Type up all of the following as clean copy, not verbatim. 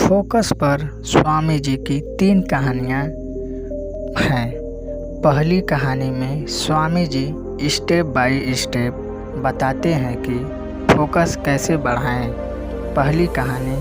Focus पर स्वामी जी की 3 कहानियाँ हैं। पहली कहानी में Swami ji step by step बताते हैं कि फोकस कैसे बढ़ाएं। पहली कहानी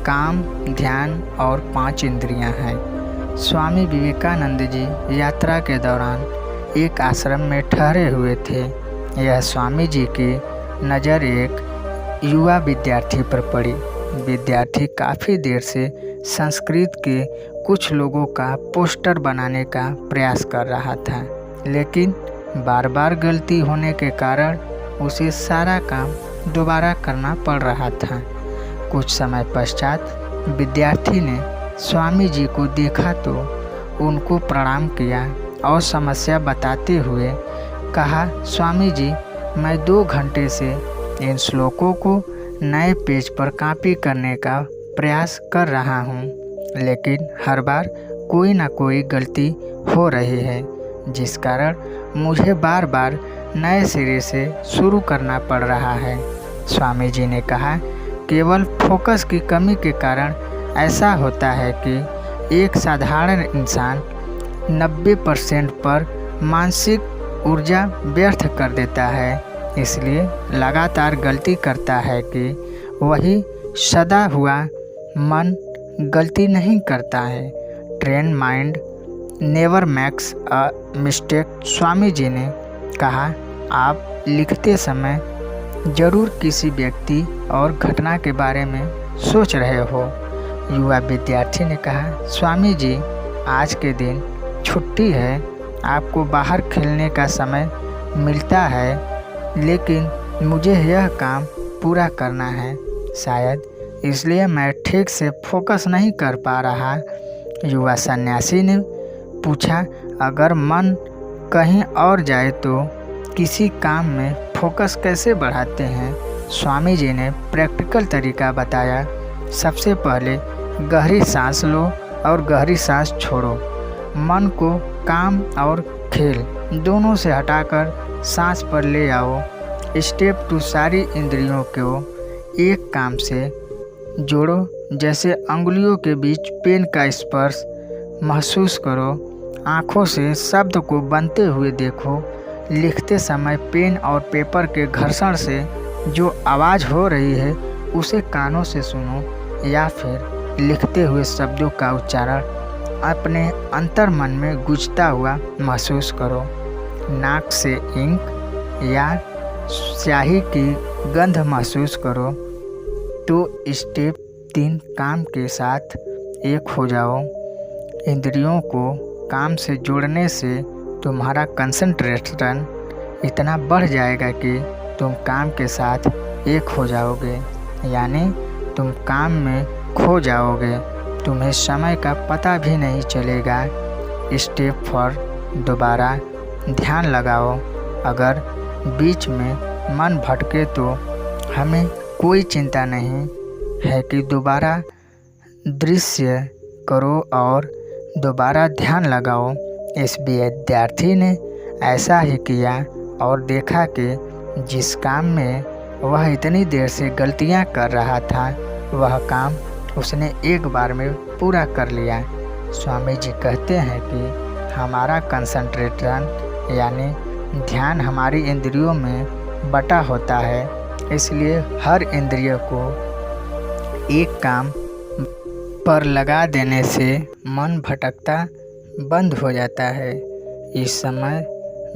काम, ध्यान और 5 इंद्रियां हैं। स्वामी विवेकानंद जी यात्रा के दौरान एक आश्रम में ठहरे हुए थे। यह स्वामी जी की नज़र एक युवा विद्यार्थी पर पड़ी। विद्यार्थी काफ़ी देर से संस्कृत के कुछ लोगों का पोस्टर बनाने का प्रयास कर रहा था, लेकिन बार बार गलती होने के कारण उसे सारा काम दोबारा करना पड़ रहा था। कुछ समय पश्चात विद्यार्थी ने स्वामी जी को देखा तो उनको प्रणाम किया और समस्या बताते हुए कहा, स्वामी जी, मैं 2 घंटे से इन श्लोकों को नए पेज पर कॉपी करने का प्रयास कर रहा हूँ, लेकिन हर बार कोई ना कोई गलती हो रही है, जिस कारण मुझे बार बार नए सिरे से शुरू करना पड़ रहा है। स्वामी जी ने कहा, केवल फोकस की कमी के कारण ऐसा होता है कि एक साधारण इंसान 90% पर मानसिक ऊर्जा व्यर्थ कर देता है, इसलिए लगातार गलती करता है कि वही सदा हुआ मन गलती नहीं करता है। Train mind never makes a mistake. Swami ji ने कहा, आप लिखते समय जरूर किसी व्यक्ति और घटना के बारे में सोच रहे हो। युवा विद्यार्थी ने कहा, स्वामी जी, आज के दिन छुट्टी है, आपको बाहर खेलने का समय मिलता है, लेकिन मुझे यह काम पूरा करना है, शायद इसलिए मैं ठीक से फोकस नहीं कर पा रहा। युवा सन्यासी ने पूछा, अगर मन कहीं और जाए तो किसी काम में फोकस कैसे बढ़ाते हैं? स्वामी जी ने प्रैक्टिकल तरीका बताया। सबसे पहले गहरी सांस लो और गहरी सांस छोड़ो। मन को काम और खेल दोनों से हटाकर सांस पर ले आओ। स्टेप 2, सारी इंद्रियों को एक काम से जोड़ो, जैसे अंगुलियों के बीच पेन का स्पर्श महसूस करो। आँखों से शब्द को बनते हुए देखो। लिखते समय पेन और पेपर के घर्षण से जो आवाज़ हो रही है उसे कानों से सुनो, या फिर लिखते हुए शब्दों का उच्चारण अपने अंतर मन में गूंजता हुआ महसूस करो। नाक से इंक या स्याही की गंध महसूस करो। तो स्टेप 3, काम के साथ एक हो जाओ। इंद्रियों को काम से जोड़ने से तुम्हारा कंसंट्रेशन इतना बढ़ जाएगा कि तुम काम के साथ एक हो जाओगे, यानी तुम काम में खो जाओगे। तुम्हें समय का पता भी नहीं चलेगा। स्टेप 4, दोबारा ध्यान लगाओ। अगर बीच में मन भटके तो हमें कोई चिंता नहीं है कि दोबारा दृश्य करो और दोबारा ध्यान लगाओ। इस विद्यार्थी ने ऐसा ही किया और देखा कि जिस काम में वह इतनी देर से गलतियां कर रहा था, वह काम उसने एक बार में पूरा कर लिया। स्वामी जी कहते हैं कि हमारा कंसंट्रेशन यानी ध्यान हमारी इंद्रियों में बटा होता है, इसलिए हर इंद्रिय को एक काम पर लगा देने से मन भटकता बंद हो जाता है। इस समय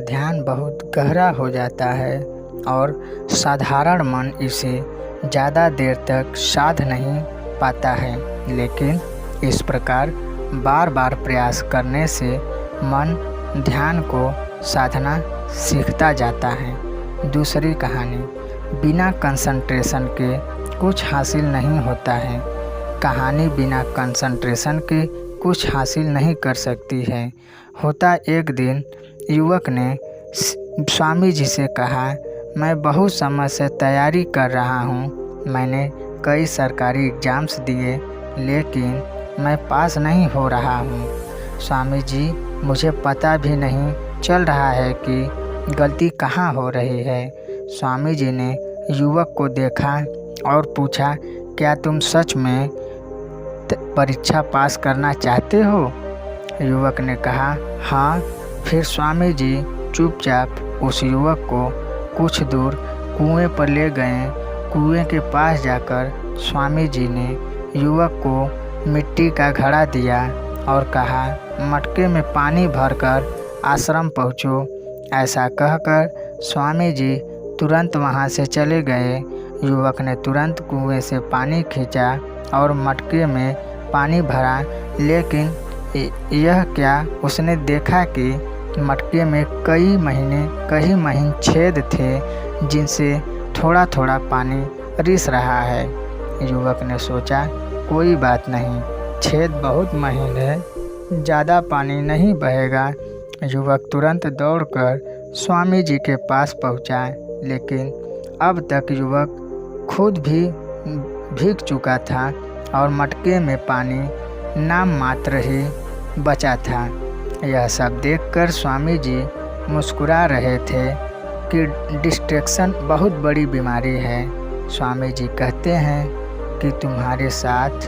ध्यान बहुत गहरा हो जाता है और साधारण मन इसे ज़्यादा देर तक साध नहीं पाता है, लेकिन इस प्रकार बार बार प्रयास करने से मन ध्यान को साधना सीखता जाता है। दूसरी कहानी, बिना कंसंट्रेशन के कुछ हासिल नहीं होता है। कहानी बिना कंसंट्रेशन के कुछ हासिल नहीं कर सकती है। होता एक दिन युवक ने स्वामी जी से कहा, मैं बहुत समय से तैयारी कर रहा हूँ। मैंने कई सरकारी एग्ज़ाम्स दिए, लेकिन मैं पास नहीं हो रहा हूँ। स्वामी जी, मुझे पता भी नहीं चल रहा है कि गलती कहाँ हो रही है। स्वामी जी ने युवक को देखा और पूछा, क्या तुम सच में परीक्षा पास करना चाहते हो? युवक ने कहा, हाँ। फिर स्वामी जी चुपचाप उस युवक को कुछ दूर कुएं पर ले गए। कुएं के पास जाकर स्वामी जी ने युवक को मिट्टी का घड़ा दिया और कहा, मटके में पानी भरकर आश्रम पहुँचो। ऐसा कहकर स्वामी जी तुरंत वहाँ से चले गए। युवक ने तुरंत कुएं से पानी खींचा और मटके में पानी भरा, लेकिन यह क्या, उसने देखा कि मटके में कई महीन छेद थे जिनसे थोड़ा थोड़ा पानी रिस रहा है। युवक ने सोचा, कोई बात नहीं, छेद बहुत महीन है, ज़्यादा पानी नहीं बहेगा। युवक तुरंत दौड़कर स्वामी जी के पास पहुंचा, लेकिन अब तक युवक खुद भी भीग चुका था और मटके में पानी नाम मात्र ही बचा था। यह सब देखकर स्वामी जी मुस्कुरा रहे थे कि डिस्ट्रैक्शन बहुत बड़ी बीमारी है। स्वामी जी कहते हैं कि तुम्हारे साथ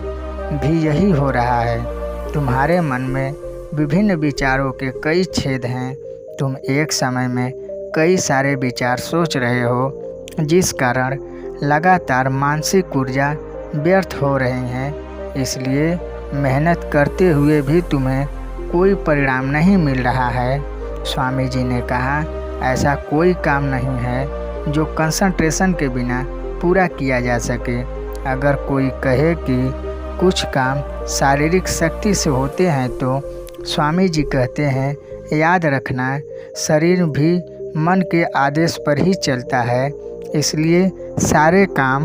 भी यही हो रहा है। तुम्हारे मन में विभिन्न विचारों के कई छेद हैं। तुम एक समय में कई सारे विचार सोच रहे हो, जिस कारण लगातार मानसिक ऊर्जा व्यर्थ हो रही हैं। इसलिए मेहनत करते हुए भी तुम्हें कोई परिणाम नहीं मिल रहा है। स्वामी जी ने कहा, ऐसा कोई काम नहीं है जो कंसंट्रेशन के बिना पूरा किया जा सके। अगर कोई कहे कि कुछ काम शारीरिक शक्ति से होते हैं, तो स्वामी जी कहते हैं, याद रखना, शरीर भी मन के आदेश पर ही चलता है। इसलिए सारे काम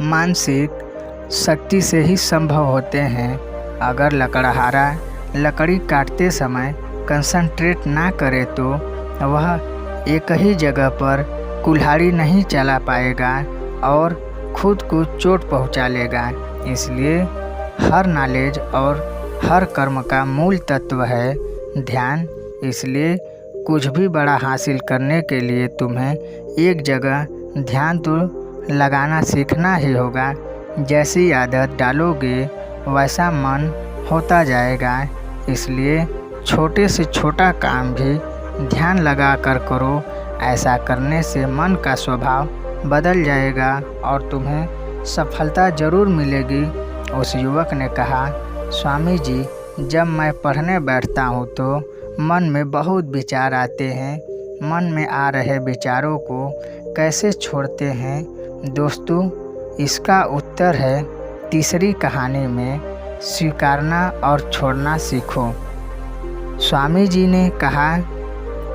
मानसिक शक्ति से ही संभव होते हैं। अगर लकड़हारा लकड़ी काटते समय कंसंट्रेट ना करे तो वह एक ही जगह पर कुल्हाड़ी नहीं चला पाएगा और खुद को चोट पहुंचा लेगा। इसलिए हर नॉलेज और हर कर्म का मूल तत्व है ध्यान। इसलिए कुछ भी बड़ा हासिल करने के लिए तुम्हें एक जगह ध्यान तो लगाना सीखना ही होगा। जैसी आदत डालोगे वैसा मन होता जाएगा। इसलिए छोटे से छोटा काम भी ध्यान लगा कर करो। ऐसा करने से मन का स्वभाव बदल जाएगा और तुम्हें सफलता जरूर मिलेगी। उस युवक ने कहा, स्वामी जी, जब मैं पढ़ने बैठता हूँ तो मन में बहुत विचार आते हैं। मन में आ रहे विचारों को कैसे छोड़ते हैं? दोस्तों, इसका उत्तर है तीसरी कहानी में, स्वीकारना और छोड़ना सीखो। स्वामी जी ने कहा,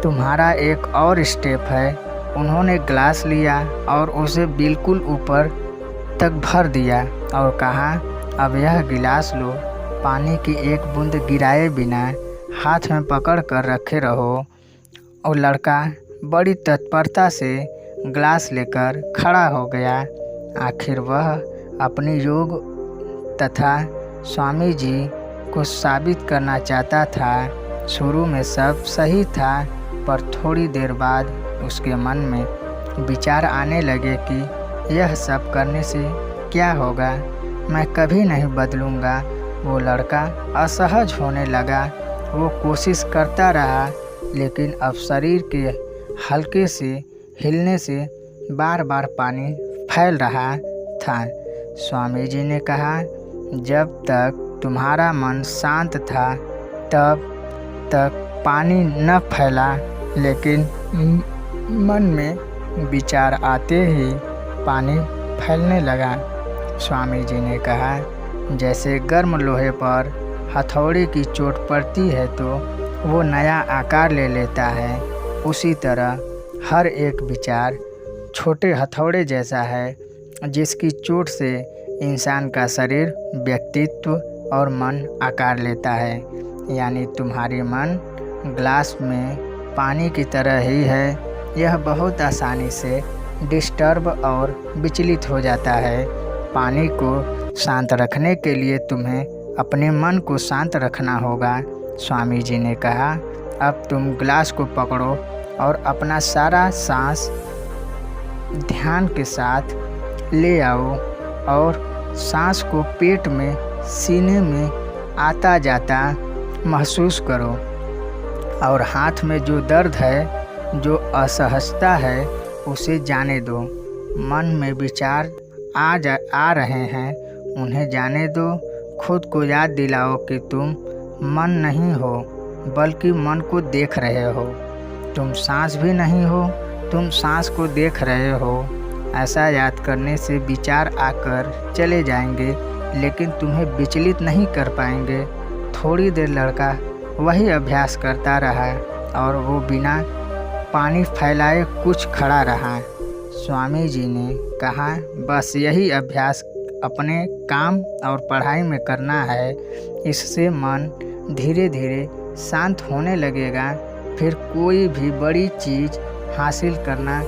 तुम्हारा एक और स्टेप है। उन्होंने ग्लास लिया और उसे बिल्कुल ऊपर तक भर दिया और कहा, अब यह गिलास लो, पानी की एक बूंद गिराए बिना हाथ में पकड़ कर रखे रहो। और लड़का बड़ी तत्परता से ग्लास लेकर खड़ा हो गया। आखिर वह अपनी योग तथा स्वामी जी को साबित करना चाहता था। शुरू में सब सही था, पर थोड़ी देर बाद उसके मन में विचार आने लगे कि यह सब करने से क्या होगा, मैं कभी नहीं बदलूँगा। वो लड़का असहज होने लगा। वो कोशिश करता रहा, लेकिन अब शरीर के हल्के से हिलने से बार बार पानी फैल रहा था। स्वामी जी ने कहा, जब तक तुम्हारा मन शांत था तब तक पानी न फैला, लेकिन मन में विचार आते ही पानी फैलने लगा। स्वामी जी ने कहा, जैसे गर्म लोहे पर हथौड़े की चोट पड़ती है तो वो नया आकार ले लेता है, उसी तरह हर एक विचार छोटे हथौड़े जैसा है, जिसकी चोट से इंसान का शरीर, व्यक्तित्व और मन आकार लेता है। यानी तुम्हारी मन ग्लास में पानी की तरह ही है। यह बहुत आसानी से डिस्टर्ब और विचलित हो जाता है। पानी को शांत रखने के लिए तुम्हें अपने मन को शांत रखना होगा। स्वामी जी ने कहा, अब तुम ग्लास को पकड़ो और अपना सारा सांस ध्यान के साथ ले आओ और सांस को पेट में सीने में आता जाता महसूस करो और हाथ में जो दर्द है, जो असहजता है, उसे जाने दो। मन में विचार आ रहे हैं, उन्हें जाने दो। खुद को याद दिलाओ कि तुम मन नहीं हो, बल्कि मन को देख रहे हो। तुम सांस भी नहीं हो, तुम सांस को देख रहे हो। ऐसा याद करने से विचार आकर चले जाएंगे, लेकिन तुम्हें विचलित नहीं कर पाएंगे। थोड़ी देर लड़का वही अभ्यास करता रहा और वो बिना पानी फैलाए कुछ खड़ा रहा। स्वामी जी ने कहा, बस यही अभ्यास अपने काम और पढ़ाई में करना है। इससे मन धीरे धीरे शांत होने लगेगा। फिर कोई भी बड़ी चीज़ हासिल करना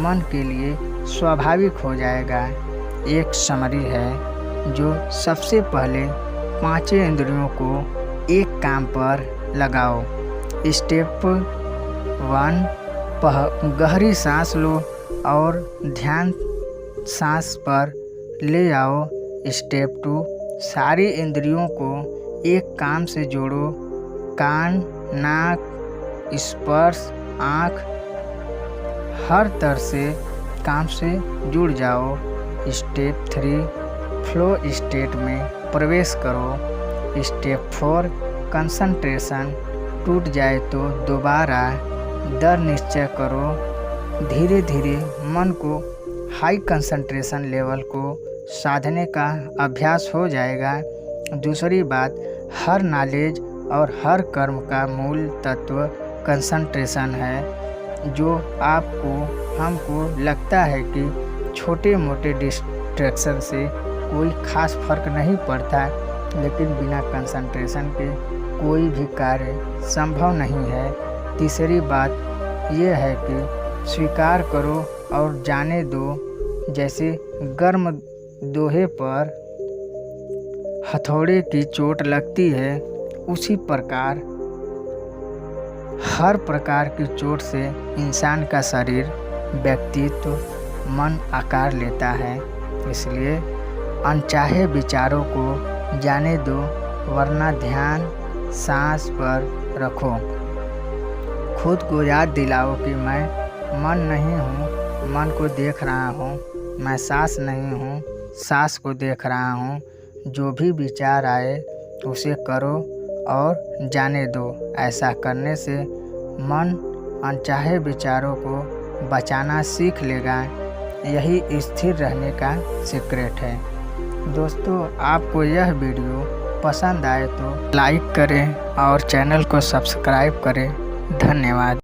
मन के लिए स्वाभाविक हो जाएगा। एक समरी है जो सबसे पहले 5 इंद्रियों को एक काम पर लगाओ। स्टेप 1, गहरी सांस लो और ध्यान सांस पर ले आओ। स्टेप 2, सारी इंद्रियों को एक काम से जोड़ो। कान, नाक, स्पर्श, आँख, हर तरह से काम से जुड़ जाओ। स्टेप 3, फ्लो स्टेट में प्रवेश करो। स्टेप 4, कंसंट्रेशन टूट जाए तो दोबारा दृढ़ निश्चय करो। धीरे धीरे मन को हाई कंसंट्रेशन लेवल को साधने का अभ्यास हो जाएगा। दूसरी बात, हर नॉलेज और हर कर्म का मूल तत्व कंसंट्रेशन है। जो आपको हमको लगता है कि छोटे मोटे डिस्ट्रैक्शन से कोई खास फर्क नहीं पड़ता, लेकिन बिना कंसंट्रेशन के कोई भी कार्य संभव नहीं है। तीसरी बात यह है कि स्वीकार करो और जाने दो। जैसे गर्म दोहे पर हथौड़े की चोट लगती है, उसी प्रकार हर प्रकार की चोट से इंसान का शरीर, व्यक्तित्व, मन आकार लेता है। इसलिए अनचाहे विचारों को जाने दो, वरना ध्यान सांस पर रखो। खुद को याद दिलाओ कि मैं मन नहीं हूँ, मन को देख रहा हूँ। मैं सांस नहीं हूँ, सांस को देख रहा हूँ। जो भी विचार आए उसे करो और जाने दो। ऐसा करने से मन अनचाहे विचारों को बचाना सीख लेगा। यही स्थिर रहने का सीक्रेट है। दोस्तों, आपको यह वीडियो पसंद आए तो लाइक करें और चैनल को सब्सक्राइब करें। धन्यवाद।